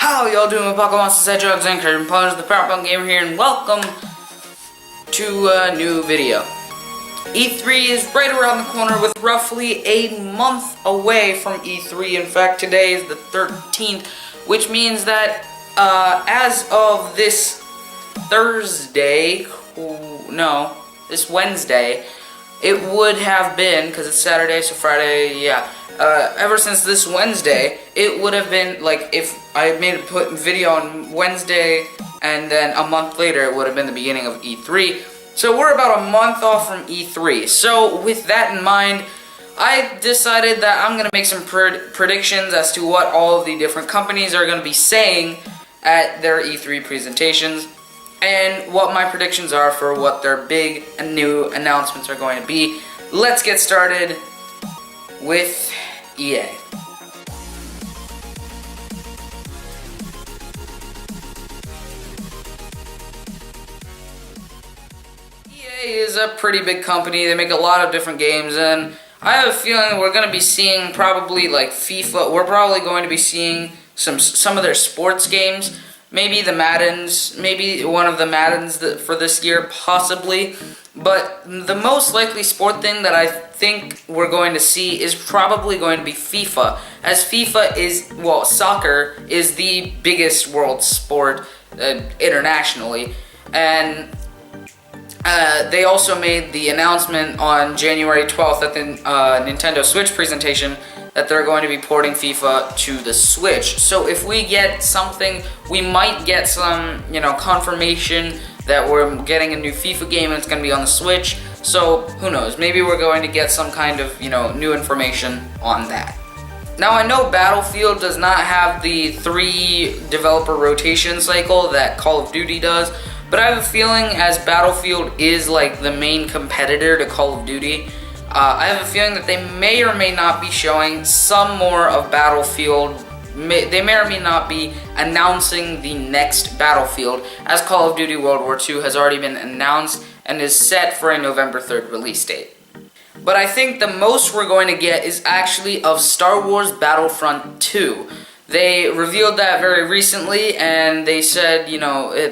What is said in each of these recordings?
How y'all doing with Pokemon Hedgehogs and Curtain Punch, the PowerPoint Gamer here, and welcome to a new video. E3 is right around the corner with roughly a month away from E3. In fact, today is the 13th, which means that as of this this Wednesday, it would have been, because it's Saturday, so Friday, yeah. Ever since this Wednesday, it would have been, like, if I made a video on Wednesday, and then a month later, it would have been the beginning of E3. So we're about a month off from E3. So with that in mind, I decided that I'm going to make some predictions as to what all of the different companies are going to be saying at their E3 presentations, and what my predictions are for what their big and new announcements are going to be. Let's get started with EA. EA is a pretty big company. They make a lot of different games, and I have a feeling we're going to be seeing probably like FIFA. We're probably going to be seeing some of their sports games. Maybe the Maddens, maybe one of the Maddens for this year, possibly. But the most likely sport thing that I think we're going to see is probably going to be FIFA. As FIFA is, well, soccer is the biggest world sport internationally. And they also made the announcement on January 12th at the Nintendo Switch presentation that they're going to be porting FIFA to the Switch. So if we get something, we might get some, confirmation that we're getting a new FIFA game and it's going to be on the Switch. So who knows? Maybe we're going to get some kind of, new information on that. Now I know Battlefield does not have the 3 developer rotation cycle that Call of Duty does, but I have a feeling as Battlefield is like the main competitor to Call of Duty, I have a feeling that they may or may not be showing some more of Battlefield. They may or may not be announcing the next Battlefield, as Call of Duty World War II has already been announced and is set for a November 3rd release date. But I think the most we're going to get is actually of Star Wars Battlefront 2. They revealed that very recently, and they said,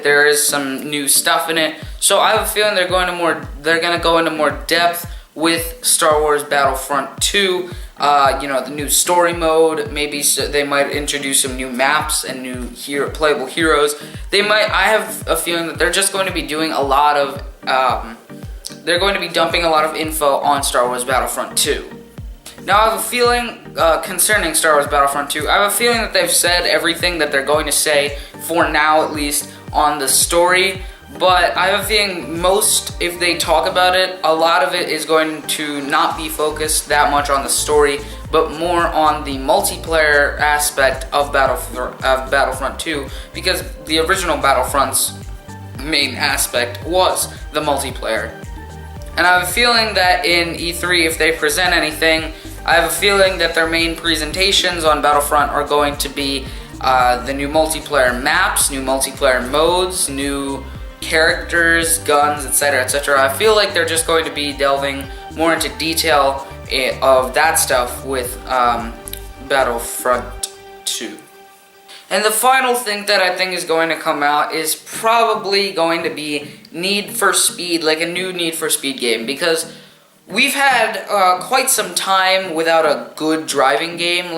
there is some new stuff in it. So I have a feeling they're going to go into more depth with Star Wars Battlefront 2, the new story mode. Maybe they might introduce some new maps and new playable heroes. I have a feeling that they're just going to be doing a lot of, they're going to be dumping a lot of info on Star Wars Battlefront 2. Now I have a feeling, concerning Star Wars Battlefront 2, I have a feeling that they've said everything that they're going to say, for now at least, on the story. But I have a feeling if they talk about it, a lot of it is going to not be focused that much on the story, but more on the multiplayer aspect of Battlefront 2, because the original Battlefront's main aspect was the multiplayer. And I have a feeling that in E3, if they present anything, I have a feeling that their main presentations on Battlefront are going to be the new multiplayer maps, new multiplayer modes, new characters, guns, etc., etc. I feel like they're just going to be delving more into detail of that stuff with Battlefront 2. And the final thing that I think is going to come out is probably going to be Need for Speed, like a new Need for Speed game, because we've had quite some time without a good driving game.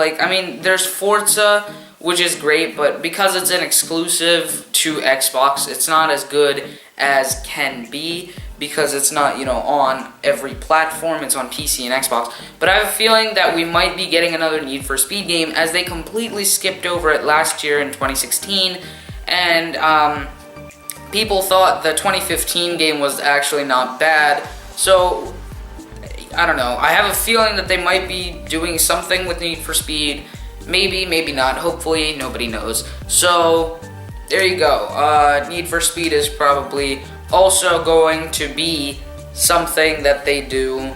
There's Forza, which is great, but because it's an exclusive to Xbox, it's not as good as can be, because it's not, on every platform. It's on PC and Xbox. But I have a feeling that we might be getting another Need for Speed game, as they completely skipped over it last year in 2016, and people thought the 2015 game was actually not bad. So I don't know. I have a feeling that they might be doing something with Need for Speed. Maybe, maybe not. Hopefully, nobody knows. So, there you go. Need for Speed is probably also going to be something that they do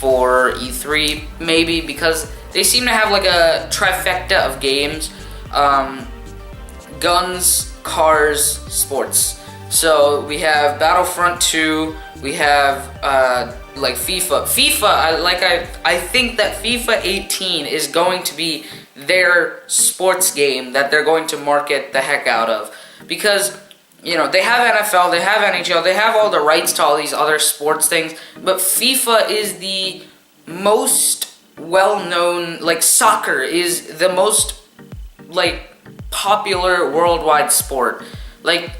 for E3, maybe, because they seem to have like a trifecta of games. Guns, cars, sports. So, we have Battlefront 2, we have like FIFA. I think that FIFA 18 is going to be their sports game that they're going to market the heck out of. Because, you know, they have NFL, they have NHL, they have all the rights to all these other sports things, but FIFA is the most well-known, like, soccer is the most, like, popular worldwide sport. Like,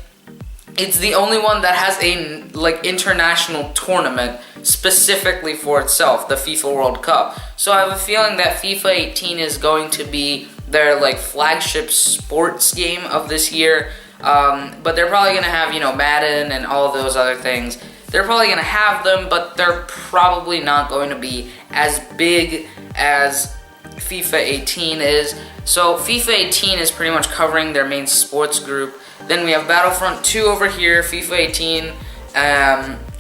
it's the only one that has a, like, international tournament specifically for itself, the FIFA World Cup. So I have a feeling that FIFA 18 is going to be their, like, flagship sports game of this year. But they're probably going to have, you know, Madden and all of those other things. They're probably going to have them, but they're probably not going to be as big as FIFA 18 is. So FIFA 18 is pretty much covering their main sports group. Then we have Battlefront 2 over here, FIFA 18.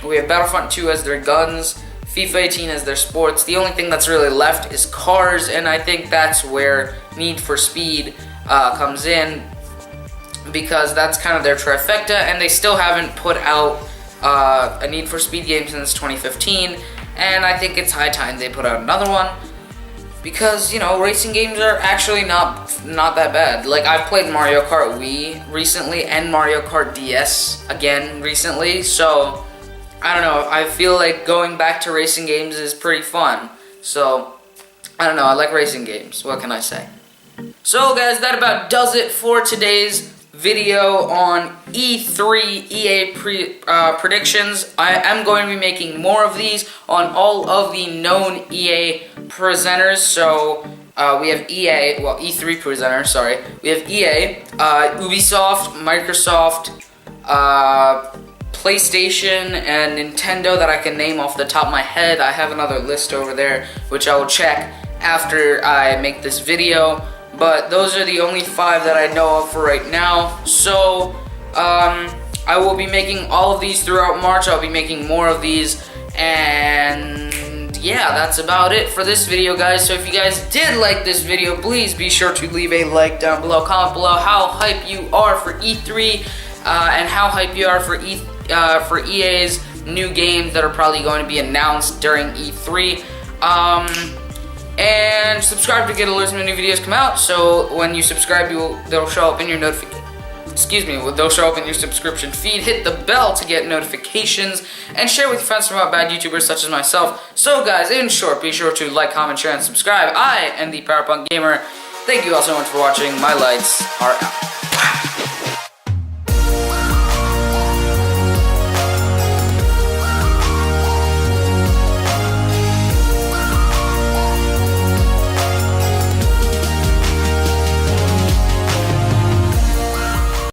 We have Battlefront 2 as their guns, FIFA 18 as their sports. The only thing that's really left is cars, and I think that's where Need for Speed comes in, because that's kind of their trifecta, and they still haven't put out a Need for Speed game since 2015, and I think it's high time they put out another one. Because, you know, racing games are actually not that bad. Like, I've played Mario Kart Wii recently and Mario Kart DS again recently, so I don't know, I feel like going back to racing games is pretty fun. So, I don't know, I like racing games, what can I say? So guys, that about does it for today's video on E3 EA predictions. I am going to be making more of these on all of the known EA presenters. So we have EA, well, E3 presenters, sorry. We have EA, Ubisoft, Microsoft, PlayStation, and Nintendo that I can name off the top of my head. I have another list over there, which I will check after I make this video. But those are the only 5 that I know of for right now. So, I will be making all of these throughout March. I'll be making more of these. And yeah, that's about it for this video, guys. So if you guys did like this video, please be sure to leave a like down below. Comment below how hype you are for E3 and how hype you are for EA's new games that are probably going to be announced during E3. And subscribe to get alerts when new videos come out. So when you subscribe, they'll show up in your they'll show up in your subscription feed. Hit the bell to get notifications, and share with your friends about bad YouTubers such as myself. So guys, in short, be sure to like, comment, share, and subscribe. I am the PowerPunk Gamer. Thank you all so much for watching. My lights are out.